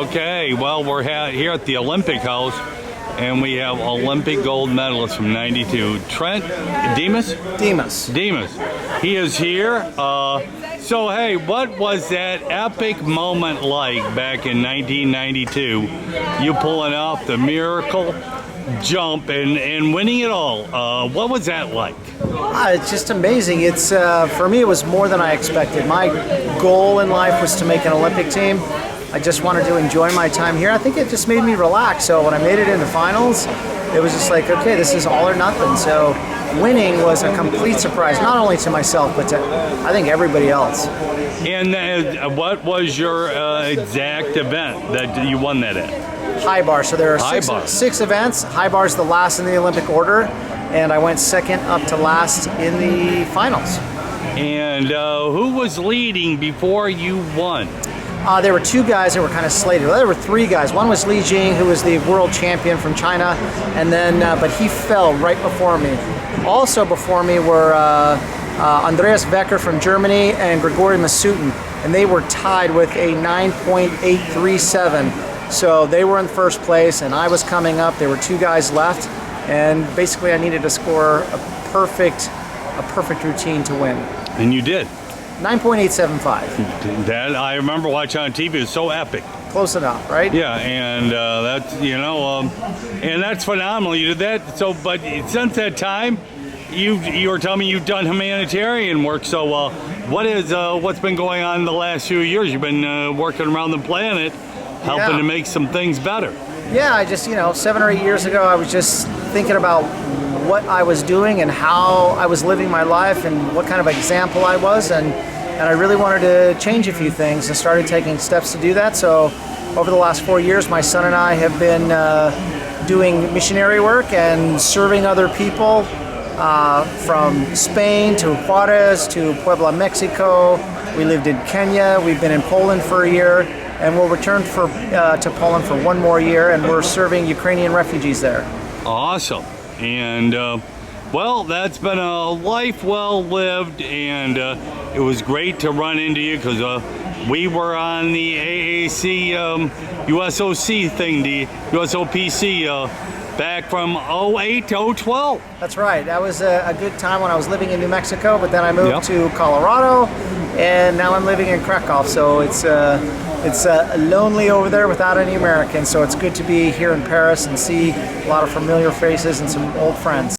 Okay, well, we're here at the Olympic House, and we have Olympic gold medalist from '92, Trent Dimas? Dimas. He is here. So, hey, what was that epic moment like back in 1992? You pulling off the miracle jump and winning it all. What was that like? It's just amazing. It's for me, it was more than I expected. My goal in life was to make an Olympic team. I just wanted to enjoy my time here. I think it just made me relax. So when I made it in the finals, it was just like, okay, this is all or nothing. So winning was a complete surprise, not only to myself, but to, I think, everybody else. And what was your exact event that you won that at? High bar. So there are six events. High bar is the last in the Olympic order, and I went second up to last in the finals. And who was leading before you won? There were two guys that were kind of slated. Well, there were three guys. One was Li Jing, who was the world champion from China, and then but he fell right before me. Also before me were Andreas Becker from Germany and Grigori Masutin, and they were tied with a 9.837. So they were in first place, and I was coming up. There were two guys left, and basically I needed to score a perfect routine to win. And you did. 9.875. That I remember watching on TV. It was so epic. Close enough, right? Yeah, and that's and that's phenomenal. You did that. So, but since that time, you were telling me you've done humanitarian work. So, what's been going on the last few years? You've been working around the planet, helping to make some things better. Yeah, I just 7 or 8 years ago, I was just thinking about what I was doing and how I was living my life and what kind of example I was, and I really wanted to change a few things and started taking steps to do that. So over the last 4 years, my son and I have been doing missionary work and serving other people from Spain to Juarez to Puebla, Mexico. We lived in Kenya. We've been in Poland for a year, and we'll return to Poland for 1 more year, and we're serving Ukrainian refugees there. Awesome. And well, that's been a life well lived, and it was great to run into you because we were on the AAC USOC thing, the USOPC back from 08 to 012. That's right. That was a good time when I was living in New Mexico, but then I moved to Colorado, and now I'm living in Krakow. So it's lonely over there without any Americans. So it's good to be here in Paris and see a lot of familiar faces and some old friends.